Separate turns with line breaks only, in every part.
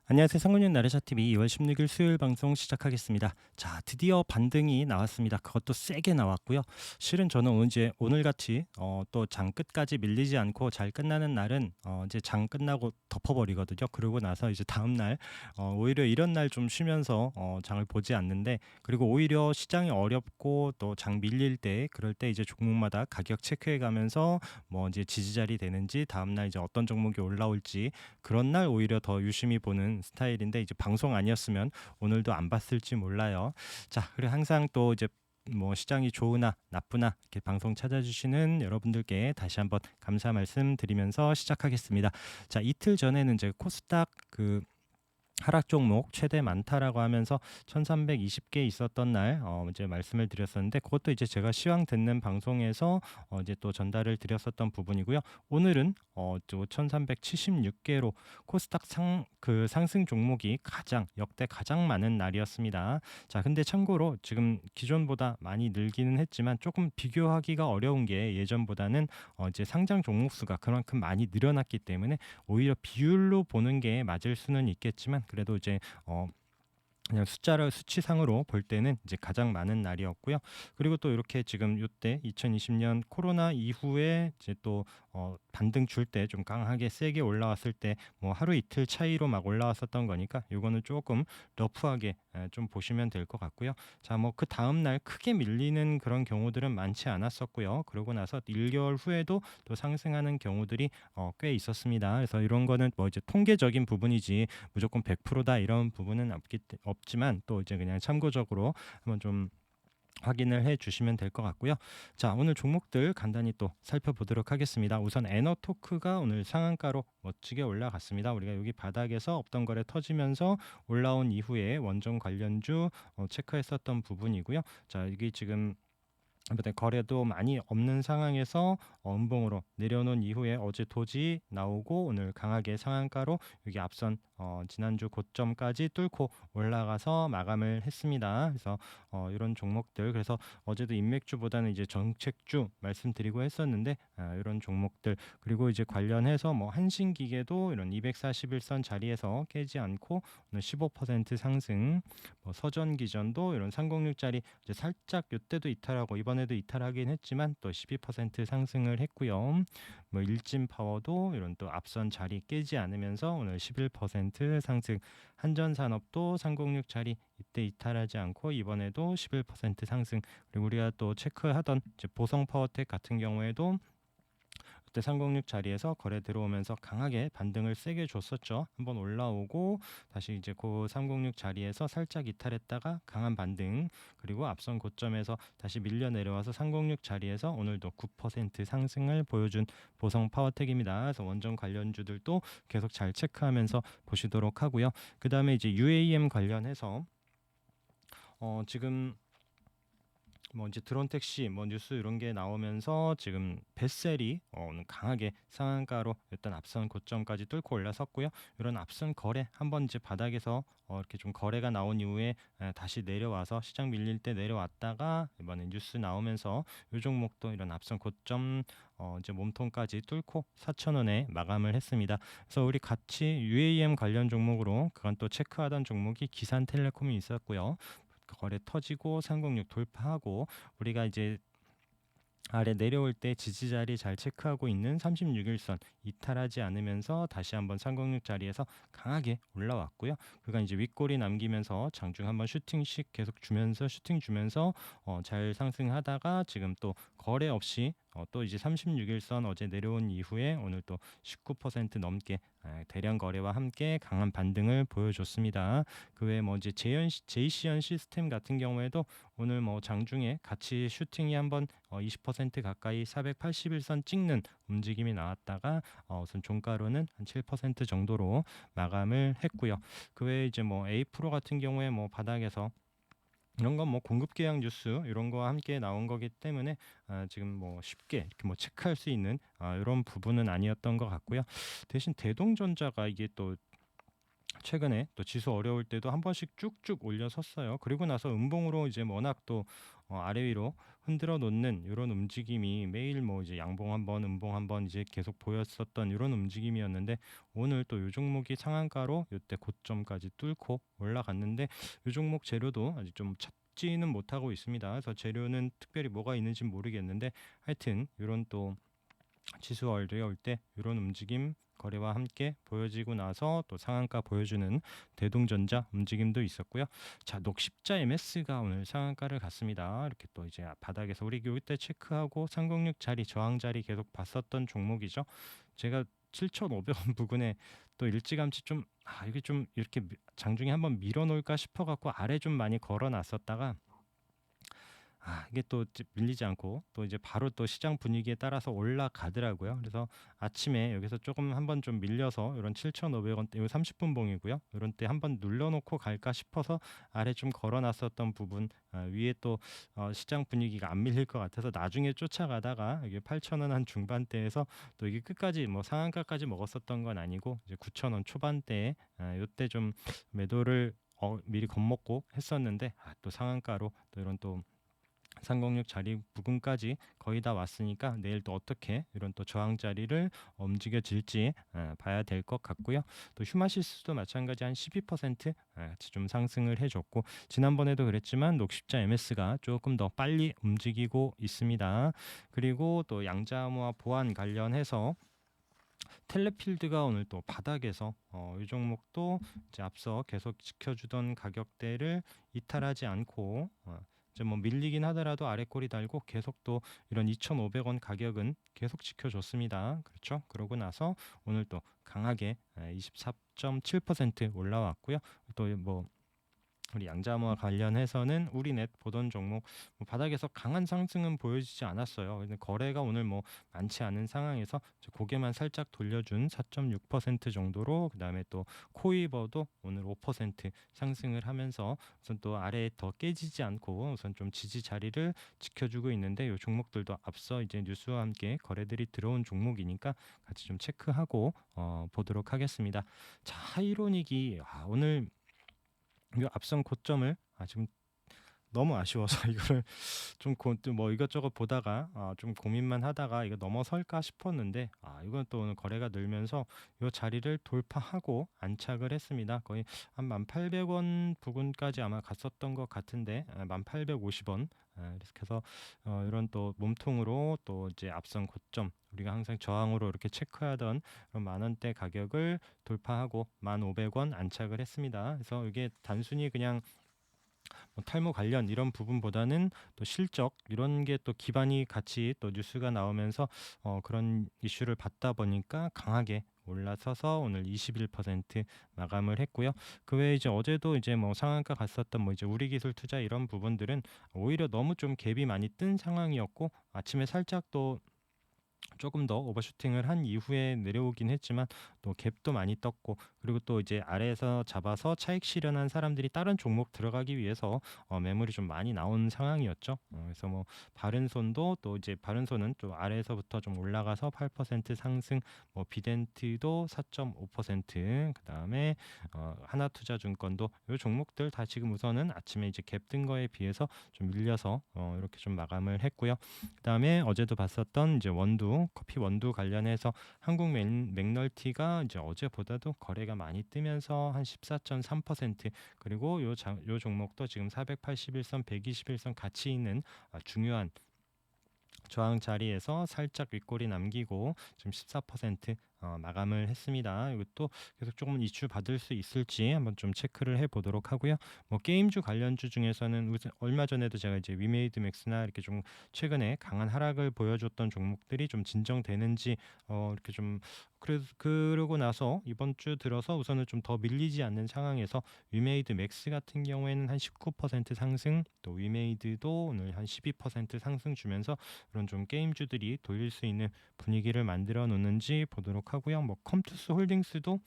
안녕하세요. 상근육 나래샤TV 2월 16일 수요일 방송 시작하겠습니다. 자, 드디어 반등이 나왔습니다. 그것도 세게 나왔고요. 실은 저는 이제 오늘같이 또 장 끝까지 밀리지 않고 잘 끝나는 날은 이제 장 끝나고 덮어버리거든요. 그러고 나서 이제 다음날 오히려 이런 날 좀 쉬면서 장을 보지 않는데, 그리고 오히려 시장이 어렵고 또 장 밀릴 때 그럴 때 이제 종목마다 가격 체크해 가면서 뭐 이제 지지자리 되는지 다음날 이제 어떤 종목이 올라올지 그런 날 오히려 더 유심히 보는 스타일인데, 이제 방송 아니었으면 오늘도 안 봤을지 몰라요. 자, 그리고 항상 또 이제 뭐 시장이 좋으나 나쁘나 이렇게 방송 찾아주시는 여러분들께 다시 한번 감사 말씀 드리면서 시작하겠습니다. 자, 이틀 전에는 이제 코스닥 하락 종목 최대 많다라고 하면서 1320개 있었던 날 이제 말씀을 드렸었는데, 그것도 이제 제가 시황 듣는 방송에서 이제 또 전달을 드렸었던 부분이고요. 오늘은 또 1376개로 코스닥 상승 종목이 역대 가장 많은 날이었습니다. 자, 근데 참고로 지금 기존보다 많이 늘기는 했지만 조금 비교하기가 어려운 게, 예전보다는 이제 상장 종목 수가 그만큼 많이 늘어났기 때문에 오히려 비율로 보는 게 맞을 수는 있겠지만, 그래도 이제 그냥 수치상으로 볼 때는 이제 가장 많은 날이었고요. 그리고 또 이렇게 지금 이때 2020년 코로나 이후에 이제 또 반등 줄 때 좀 강하게 세게 올라왔을 때 뭐 하루 이틀 차이로 막 올라왔었던 거니까 요거는 조금 러프하게 좀 보시면 될 것 같고요. 자, 뭐 그 다음 날 크게 밀리는 그런 경우들은 많지 않았었고요. 그러고 나서 1개월 후에도 또 상승하는 경우들이 꽤 있었습니다. 그래서 이런 거는 뭐 이제 통계적인 부분이지 무조건 100%다 이런 부분은 없지만, 또 이제 그냥 참고적으로 한번 좀 확인을 해 주시면 될 것 같고요. 자, 오늘 종목들 간단히 또 살펴보도록 하겠습니다. 우선 에너토크가 오늘 상한가로 멋지게 올라갔습니다. 우리가 여기 바닥에서 없던 거래 터지면서 올라온 이후에 원전 관련주 체크했었던 부분이고요. 자, 이게 지금 아무튼 거래도 많이 없는 상황에서 음봉으로 내려놓은 이후에 어제 도지 나오고 오늘 강하게 상한가로 여기 앞선 지난주 고점까지 뚫고 올라가서 마감을 했습니다. 그래서 이런 종목들, 그래서 어제도 인맥주보다는 이제 정책주 말씀드리고 했었는데, 이런 종목들, 그리고 이제 관련해서 뭐 한신기계도 이런 241선 자리에서 깨지 않고 오늘 15% 상승, 뭐 서전기전도 이런 306짜리 이제 살짝 이때도 이탈하고 이번에도 이탈하긴 했지만 또 12% 상승을 했고요. 뭐 일진파워도 이런 또 앞선 자리 깨지 않으면서 오늘 11% 상승, 한전산업도 306 자리 이때 이탈하지 않고 이번에도 11% 상승, 그리고 우리가 또 체크하던 이제 보성파워텍 같은 경우에도 그때 306 자리에서 거래 들어오면서 강하게 반등을 세게 줬었죠. 한번 올라오고 다시 이제 그 306 자리에서 살짝 이탈했다가 강한 반등, 그리고 앞선 고점에서 다시 밀려 내려와서 306 자리에서 오늘도 9% 상승을 보여준 보성 파워텍입니다. 그래서 원전 관련주들도 계속 잘 체크하면서 보시도록 하고요. 그 다음에 이제 UAM 관련해서 지금 뭐 이제 드론 택시 뭐 뉴스 이런 게 나오면서 지금 벳셀이 강하게 상한가로 일단 앞선 고점까지 뚫고 올라섰고요. 이런 앞선 거래 한번 이제 바닥에서 이렇게 좀 거래가 나온 이후에 다시 내려와서 시장 밀릴 때 내려왔다가 이번에 뉴스 나오면서 이 종목도 이런 앞선 고점 이제 몸통까지 뚫고 4,000원에 마감을 했습니다. 그래서 우리 같이 UAM 관련 종목으로 그건 또 체크하던 종목이 기산텔레콤이 있었고요. 거래 터지고 306 돌파하고 우리가 이제 아래 내려올 때 지지 자리 잘 체크하고 있는 36일선 이탈하지 않으면서 다시 한번 306 자리에서 강하게 올라왔고요. 그러니까 이제 윗골이 남기면서 장중 한번 슈팅씩 계속 주면서 슈팅 주면서 잘 상승하다가 지금 또 거래 없이 또 이제 36일선 어제 내려온 이후에 오늘 또 19% 넘게 대량 거래와 함께 강한 반등을 보여줬습니다. 그 외에 뭐 이제 제이시언 시스템 같은 경우에도 오늘 뭐 장중에 같이 슈팅이 한번 20% 가까이 481선 찍는 움직임이 나왔다가 우선 종가로는 한 7% 정도로 마감을 했고요. 그 외에 이제 뭐 에이프로 같은 경우에 뭐 바닥에서 이런 건 뭐 공급 계약 뉴스 이런 거와 함께 나온 거기 때문에 지금 뭐 쉽게 이렇게 뭐 체크할 수 있는 이런 부분은 아니었던 것 같고요. 대신 대동전자가 이게 또 최근에 또 지수 어려울 때도 한 번씩 쭉쭉 올려섰어요. 그리고 나서 음봉으로 이제 워낙 또 아래 위로 흔들어 놓는 이런 움직임이 매일 뭐 이제 양봉 한번 음봉 한번 이제 계속 보였었던 이런 움직임이었는데, 오늘 또 요 종목이 상한가로 요때 고점까지 뚫고 올라갔는데, 요 종목 재료도 아직 좀 찾지는 못하고 있습니다. 그래서 재료는 특별히 뭐가 있는지 모르겠는데, 하여튼 요런 또 지수 어려울 때 이런 움직임 거래와 함께 보여지고 나서 또 상한가 보여주는 대동전자 움직임도 있었고요. 자, 녹십자 MS가 오늘 상한가를 갔습니다. 이렇게 또 이제 바닥에서 우리 요때 체크하고 306 자리 저항 자리 계속 봤었던 종목이죠. 제가 7,500원 부근에 또 일찌감치 좀 이게 좀 이렇게 장중에 한번 밀어놓을까 싶어갖고 아래 좀 많이 걸어놨었다가, 이게 또 밀리지 않고 또 이제 바로 또 시장 분위기에 따라서 올라가더라고요. 그래서 아침에 여기서 조금 한번 좀 밀려서 이런 7,500원대, 이 30분 봉이고요. 이런 때 한번 눌러놓고 갈까 싶어서 아래 좀 걸어놨었던 부분, 위에 또 시장 분위기가 안 밀릴 것 같아서 나중에 쫓아가다가 이게 8,000원 한 중반대에서 또 이게 끝까지 뭐 상한가까지 먹었었던 건 아니고 이제 9,000원 초반대에 요때 좀 매도를 미리 겁먹고 했었는데, 또 상한가로 또 이런 또 306 자리 부근까지 거의 다 왔으니까 내일 또 어떻게 이런 또 저항 자리를 움직여질지 봐야 될 것 같고요. 또 휴마시스도 마찬가지 한 12% 같이 좀 상승을 해줬고, 지난번에도 그랬지만 녹십자 MS가 조금 더 빨리 움직이고 있습니다. 그리고 또 양자암호화 보안 관련해서 텔레필드가 오늘 또 바닥에서 이 종목도 이제 앞서 계속 지켜주던 가격대를 이탈하지 않고 이제 뭐 밀리긴 하더라도 아래 꼬리 달고 계속 또 이런 2,500원 가격은 계속 지켜줬습니다. 그렇죠? 그러고 나서 오늘 또 강하게 24.7% 올라왔고요. 또 뭐 우리 양자암호와 관련해서는 우리넷 보던 종목 뭐 바닥에서 강한 상승은 보여지지 않았어요. 근데 거래가 오늘 뭐 많지 않은 상황에서 이제 고개만 살짝 돌려준 4.6% 정도로, 그다음에 또 코이버도 오늘 5% 상승을 하면서 우선 또 아래에 더 깨지지 않고 우선 좀 지지 자리를 지켜주고 있는데, 이 종목들도 앞서 이제 뉴스와 함께 거래들이 들어온 종목이니까 같이 좀 체크하고 보도록 하겠습니다. 자, 하이로닉이 오늘 이 앞선 고점을 지금 너무 아쉬워서 이거를 뭐 이것저것 보다가 좀 고민만 하다가 이거 넘어설까 싶었는데, 이건 또 오늘 거래가 늘면서 이 자리를 돌파하고 안착을 했습니다. 거의 한 1,800원 부근까지 아마 갔었던 것 같은데 1,850원. 그래서 이런 또 몸통으로 또 이제 앞선 고점, 우리가 항상 저항으로 이렇게 체크하던 그런 만 원대 가격을 돌파하고 1,500원 안착을 했습니다. 그래서 이게 단순히 그냥 뭐 탈모 관련 이런 부분보다는 또 실적 이런 게 또 기반이 같이 또 뉴스가 나오면서 그런 이슈를 받다 보니까 강하게 올라서서 오늘 21% 마감을 했고요. 그 외에 이제 어제도 이제 뭐 상한가 갔었던 뭐 이제 우리 기술 투자 이런 부분들은 오히려 너무 좀 갭이 많이 뜬 상황이었고, 아침에 살짝 또 조금 더 오버슈팅을 한 이후에 내려오긴 했지만 또 갭도 많이 떴고, 그리고 또 이제 아래에서 잡아서 차익 실현한 사람들이 다른 종목 들어가기 위해서 매물이 좀 많이 나온 상황이었죠. 그래서 뭐 바른손도 또 이제 바른손은 좀 아래에서부터 좀 올라가서 8% 상승, 뭐 비덴트도 4.5%, 그다음에 하나투자증권도 이 종목들 다 지금 우선은 아침에 이제 갭 뜬 거에 비해서 좀 밀려서 이렇게 좀 마감을 했고요. 그다음에 어제도 봤었던 이제 원두 커피 원두 관련해서 한국 맥널티가 이제 어제보다도 거래가 많이 뜨면서 한 14.3%, 그리고 요 종목도 지금 481선 121선 같이 있는 중요한 저항 자리에서 살짝 윗꼬리 남기고 지금 14% 마감을 했습니다. 이것도 계속 조금 이슈 받을 수 있을지 한번 좀 체크를 해보도록 하고요. 뭐 게임주 관련주 중에서는 얼마 전에도 제가 이제 위메이드 맥스나 이렇게 좀 최근에 강한 하락을 보여줬던 종목들이 좀 진정되는지 이렇게 좀 그러고 나서 이번 주 들어서 우선은 좀 더 밀리지 않는 상황에서 위메이드 맥스 같은 경우에는 한 19% 상승, 또 위메이드도 오늘 한 12% 상승 주면서 그런 좀 게임주들이 돌릴 수 있는 분위기를 만들어 놓는지 보도록 하고요. 뭐 컴투스 홀딩스도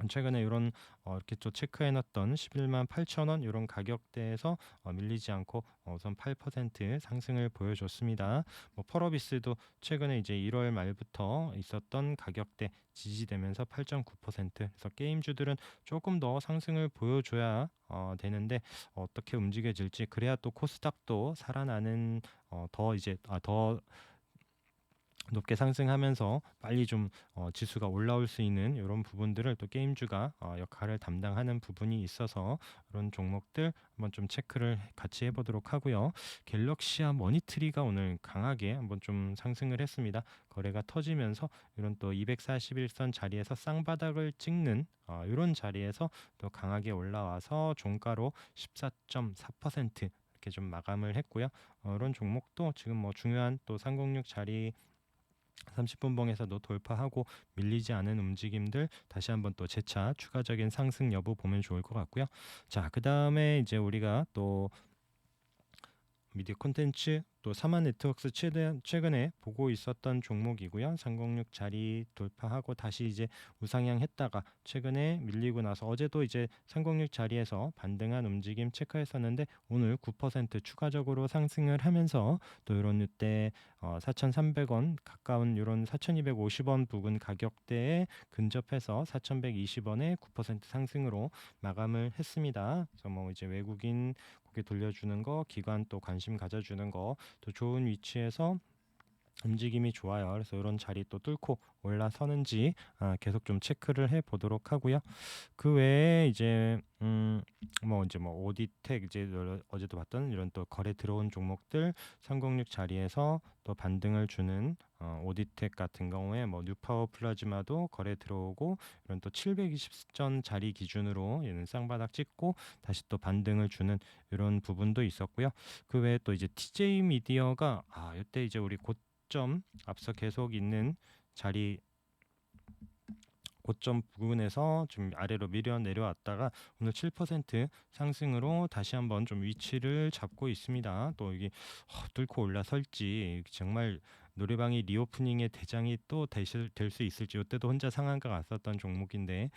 최근에 이런 이렇게 또 체크해 놨던 11만 8천 원 이런 가격대에서 밀리지 않고 우선 8% 상승을 보여줬습니다. 뭐 펄어비스도 최근에 이제 1월 말부터 있었던 가격대 지지되면서 8.9%. 그래서 게임주들은 조금 더 상승을 보여줘야 되는데 어떻게 움직여질지, 그래야 또 코스닥도 살아나는 더 이제 더 높게 상승하면서 빨리 좀 지수가 올라올 수 있는 이런 부분들을 또 게임주가 역할을 담당하는 부분이 있어서 이런 종목들 한번 좀 체크를 같이 해보도록 하고요. 갤럭시와 머니트리가 오늘 강하게 한번 좀 상승을 했습니다. 거래가 터지면서 이런 또 241선 자리에서 쌍바닥을 찍는 이런 자리에서 또 강하게 올라와서 종가로 14.4% 이렇게 좀 마감을 했고요. 이런 종목도 지금 뭐 중요한 또 306 자리 30분 봉에서도 돌파하고 밀리지 않은 움직임들 다시 한번 또 재차 추가적인 상승 여부 보면 좋을 것 같고요. 자, 그다음에 이제 우리가 또 미디어 콘텐츠 또 사마 네트워크스 최근에 보고 있었던 종목이고요. 306 자리 돌파하고 다시 이제 우상향했다가 최근에 밀리고 나서 어제도 이제 306 자리에서 반등한 움직임 체크했었는데 오늘 9% 추가적으로 상승을 하면서 또 이런 이때 4,300원 가까운 이런 4,250원 부근 가격대에 근접해서 4,120원에 9% 상승으로 마감을 했습니다. 그래서 뭐 이제 외국인 고개 돌려주는 거, 기관 또 관심 가져주는 거, 또 좋은 위치에서 움직임이 좋아요. 그래서 이런 자리 또 뚫고 올라서는지 계속 좀 체크를 해 보도록 하고요. 그 외에 이제 뭐 이제 뭐 오디텍 이제 어제도 봤던 이런 또 거래 들어온 종목들 306 자리에서 또 반등을 주는 오디텍 같은 경우에 뭐 뉴파워 플라즈마도 거래 들어오고 이런 또 720전 자리 기준으로 얘는 쌍바닥 찍고 다시 또 반등을 주는 이런 부분도 있었고요. 그 외에 또 이제 TJ 미디어가 이때 이제 우리 고점 앞서 계속 있는 자리 고점 부근에서 좀 아래로 밀려 내려왔다가 오늘 7% 상승으로 다시 한번 좀 위치를 잡고 있습니다. 또 이게 뚫고 올라설지 정말 노래방이 리오프닝의 대장이 또 될 수 있을지, 이때도 혼자 상한가 갔었던 종목인데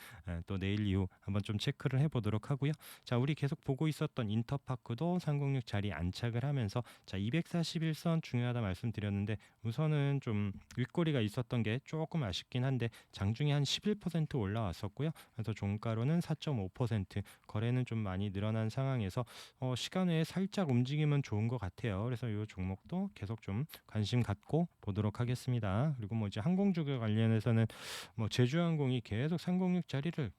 또 내일 이후 한번 좀 체크를 해보도록 하고요. 자, 우리 계속 보고 있었던 인터파크도 306 자리 안착을 하면서 자 241선 중요하다 말씀드렸는데 우선은 좀 윗꼬리가 있었던 게 조금 아쉽긴 한데 장중에 한 11% 올라왔었고요. 그래서 종가로는 4.5% 거래는 좀 많이 늘어난 상황에서 시간 외에 살짝 움직이면 좋은 것 같아요. 그래서 이 종목도 계속 좀 관심 갖고 보도록 하겠습니다. 그리고 뭐 이제 항공주가 관련해서는 뭐 제주항공이 계속 306 자리를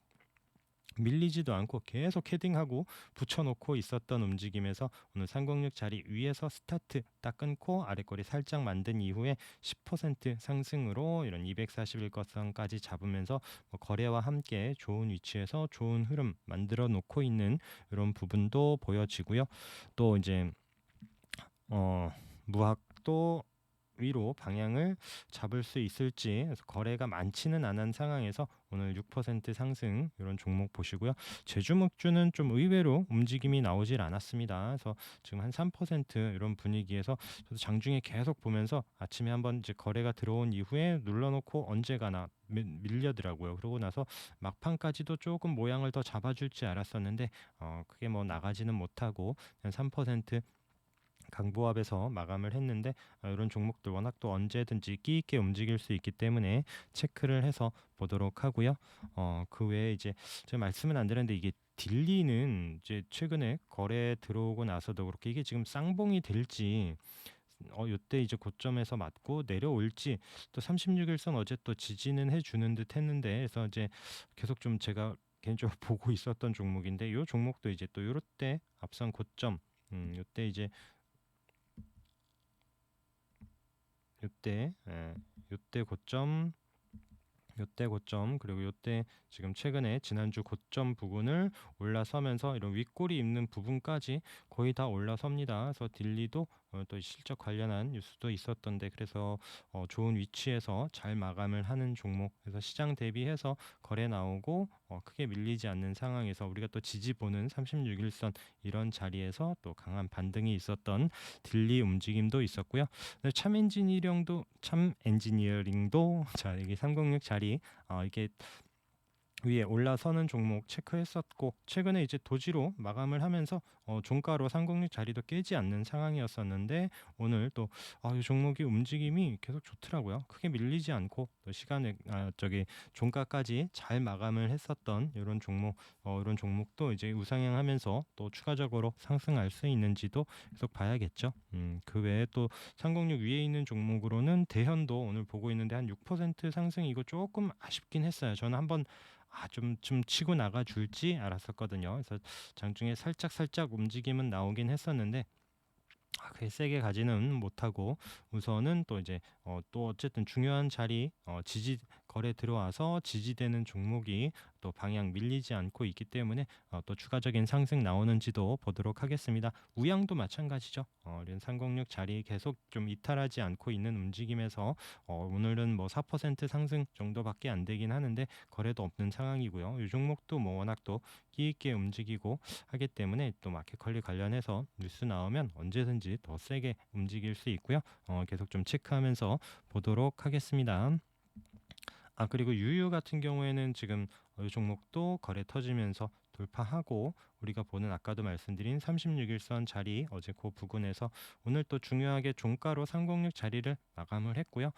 밀리지도 않고 계속 헤딩하고 붙여놓고 있었던 움직임에서 오늘 306 자리 위에서 스타트 딱 끊고 아래꼬리 살짝 만든 이후에 10% 상승으로 이런 241거선까지 잡으면서 뭐 거래와 함께 좋은 위치에서 좋은 흐름 만들어 놓고 있는 이런 부분도 보여지고요. 또 이제 무학도 위로 방향을 잡을 수 있을지, 그래서 거래가 많지는 않은 상황에서 오늘 6% 상승 이런 종목 보시고요. 제주목주는 좀 의외로 움직임이 나오질 않았습니다. 그래서 지금 한 3% 이런 분위기에서 저도 장중에 계속 보면서 아침에 한번 이제 거래가 들어온 이후에 눌러놓고 언제 가나 밀려더라고요. 그러고 나서 막판까지도 조금 모양을 더 잡아줄지 알았었는데 그게 뭐 나가지는 못하고 그냥 3% 강보합에서 마감을 했는데 이런 종목들 워낙 또 언제든지 끼 있게 움직일 수 있기 때문에 체크를 해서 보도록 하고요. 그 외에 이제 제가 말씀은 안 드렸는데 이게 딜리는 이제 최근에 거래 들어오고 나서도 그렇게 이게 지금 쌍봉이 될지 요때 이제 고점에서 맞고 내려올지, 또 36일선 어제 또 지지는 해주는 듯 했는데 그래서 이제 계속 좀 제가 개인적으로 보고 있었던 종목인데 요 종목도 이제 또 요때 앞선 고점 요때 이제 요때 고점 요때 고점 그리고 요때 지금 최근에 지난주 고점 부근을 올라서면서 이런 윗꼬리 입는 부분까지 거의 다 올라섭니다. 그래서 딜리도 또 실적 관련한 뉴스도 있었던데 그래서 좋은 위치에서 잘 마감을 하는 종목, 그래서 시장 대비해서 거래 나오고 크게 밀리지 않는 상황에서 우리가 또 지지 보는 36일선 이런 자리에서 또 강한 반등이 있었던 딜리 움직임도 있었고요. 참 엔지니어링도 자 여기 306 자리 이게 위에 올라서는 종목 체크했었고, 최근에 이제 도지로 마감을 하면서 종가로 306 자리도 깨지 않는 상황이었었는데, 오늘 또 이 종목이 움직임이 계속 좋더라고요. 크게 밀리지 않고 또 시간에 저기 종가까지 잘 마감을 했었던 이런 종목, 이런 종목도 이제 우상향하면서 또 추가적으로 상승할 수 있는지도 계속 봐야겠죠. 그 외에 또 306 위에 있는 종목으로는 대현도 오늘 보고 있는데 한 6% 상승, 이거 조금 아쉽긴 했어요. 저는 한번 좀 치고 나가 줄지 알았었거든요. 그래서 장중에 살짝 움직임은 나오긴 했었는데, 그게 세게 가지는 못하고, 우선은 또 이제 또 어쨌든 중요한 자리, 지지 거래 들어와서 지지되는 종목이 또 방향 밀리지 않고 있기 때문에 또 추가적인 상승 나오는지도 보도록 하겠습니다. 우양도 마찬가지죠. 이런 306 자리 계속 좀 이탈하지 않고 있는 움직임에서 오늘은 뭐 4% 상승 정도밖에 안 되긴 하는데 거래도 없는 상황이고요. 이 종목도 뭐 워낙 또 끼 있게 움직이고 하기 때문에, 또 마켓컬리 관련해서 뉴스 나오면 언제든지 더 세게 움직일 수 있고요. 계속 좀 체크하면서 보도록 하겠습니다. 그리고 유유 같은 경우에는 지금 이 종목도 거래 터지면서 돌파하고, 우리가 보는 아까도 말씀드린 36일선 자리, 어제 그 부근에서 오늘 또 중요하게 종가로 306 자리를 마감을 했고요.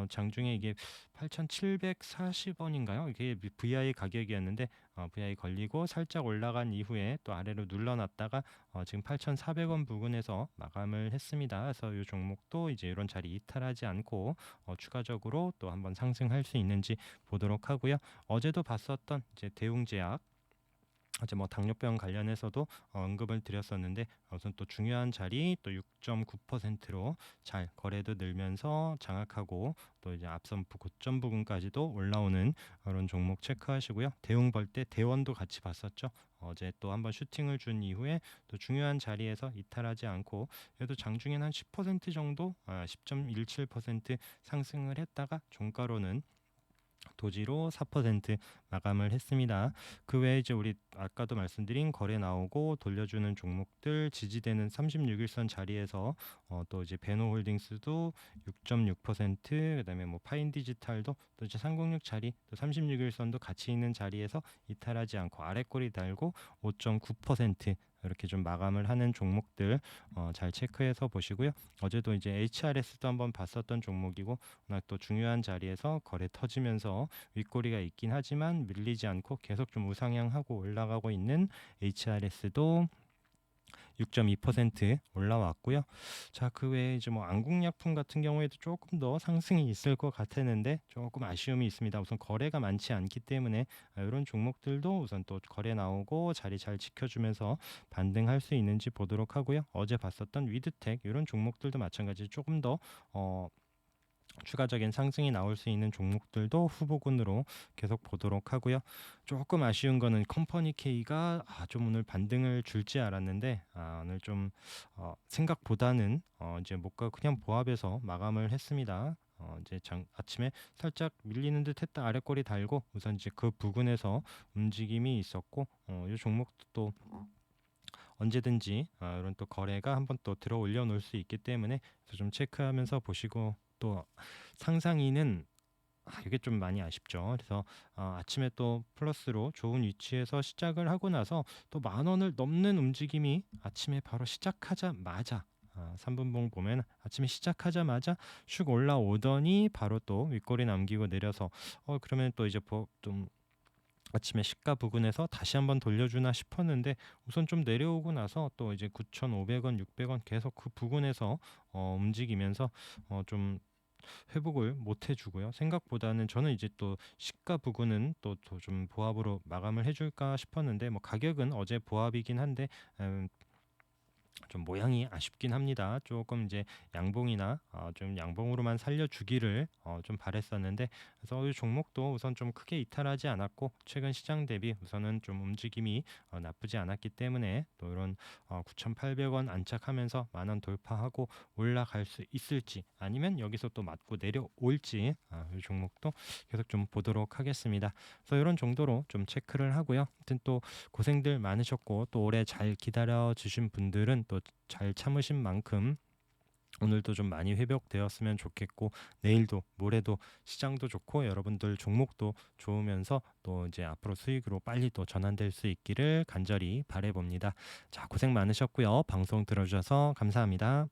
장중에 이게 8,740원인가요? 이게 VI 가격이었는데 VI 걸리고 살짝 올라간 이후에 또 아래로 눌러놨다가 지금 8,400원 부근에서 마감을 했습니다. 그래서 이 종목도 이제 이런 자리 이탈하지 않고 추가적으로 또 한번 상승할 수 있는지 보도록 하고요. 어제도 봤었던 이제 대웅제약, 어제 뭐 당뇨병 관련해서도 언급을 드렸었는데, 우선 또 중요한 자리 또 6.9%로 잘 거래도 늘면서 장악하고, 또 이제 앞선 고점 부분까지도 올라오는 그런 종목 체크하시고요. 대웅 벌 때 대원도 같이 봤었죠. 어제 또 한번 슈팅을 준 이후에 또 중요한 자리에서 이탈하지 않고, 그래도 장중에는 한 10% 정도, 10.17% 상승을 했다가 종가로는 도지로 4% 마감을 했습니다. 그 외에 이제 우리 아까도 말씀드린 거래 나오고 돌려주는 종목들, 지지되는 36일선 자리에서 또 이제 베노홀딩스도 6.6%, 그다음에 뭐 파인디지털도 또 이제 306 자리, 또 36일선도 같이 있는 자리에서 이탈하지 않고 아래 꼬리 달고 5.9% 이렇게 좀 마감을 하는 종목들 잘 체크해서 보시고요. 어제도 이제 HRS도 한번 봤었던 종목이고, 워낙 또 중요한 자리에서 거래 터지면서 윗꼬리가 있긴 하지만 밀리지 않고 계속 좀 우상향하고 올라가고 있는 HRS도 6.2% 올라왔고요. 자, 그 외에 이제 뭐 안국약품 같은 경우에도 조금 더 상승이 있을 것 같았는데 조금 아쉬움이 있습니다. 우선 거래가 많지 않기 때문에 이런 종목들도 우선 또 거래 나오고 자리 잘 지켜주면서 반등할 수 있는지 보도록 하고요. 어제 봤었던 위드텍 이런 종목들도 마찬가지 조금 더 추가적인 상승이 나올 수 있는 종목들도 후보군으로 계속 보도록 하고요. 조금 아쉬운 거는 컴퍼니 K가 좀 오늘 반등을 줄지 알았는데 오늘 좀 생각보다는 이제 목가 그냥 보합해서 마감을 했습니다. 이제 아침에 살짝 밀리는 듯 했다 아래꼬리 달고 우선 이제 그 부근에서 움직임이 있었고, 이 종목도 또 언제든지 이런 또 거래가 한번 또 들어 올려 놓을 수 있기 때문에 그래서 좀 체크하면서 보시고, 또 상상이는 이게 좀 많이 아쉽죠. 그래서 아침에 또 플러스로 좋은 위치에서 시작을 하고 나서 또 10,000원을 넘는 움직임이 아침에 바로 시작하자마자 3분봉 보면 아침에 시작하자마자 슉 올라오더니 바로 또 윗꼬리 남기고 내려서 그러면 또 이제 좀 아침에 시가 부근에서 다시 한번 돌려주나 싶었는데, 우선 좀 내려오고 나서 또 이제 9,500원, 600원 계속 그 부근에서 움직이면서 좀 회복을 못 해주고요. 생각보다는 저는 이제 또 시가 부근은 또 좀 보합으로 마감을 해줄까 싶었는데, 뭐 가격은 어제 보합이긴 한데 좀 모양이 아쉽긴 합니다. 조금 이제 양봉이나 좀 양봉으로만 살려주기를 좀 바랬었는데, 그래서 이 종목도 우선 좀 크게 이탈하지 않았고 최근 시장 대비 우선은 좀 움직임이 나쁘지 않았기 때문에, 또 이런 9,800원 안착하면서 10,000원 돌파하고 올라갈 수 있을지, 아니면 여기서 또 맞고 내려올지 이 종목도 계속 좀 보도록 하겠습니다. 그래서 이런 정도로 좀 체크를 하고요. 하여튼 또 고생들 많으셨고 또 오래 잘 기다려 주신 분들은 또 잘 참으신 만큼 오늘도 좀 많이 회복되었으면 좋겠고 내일도 모레도 시장도 좋고 여러분들 종목도 좋으면서 또 이제 앞으로 수익으로 빨리 또 전환될 수 있기를 간절히 바라봅니다. 자, 고생 많으셨고요. 방송 들어주셔서 감사합니다.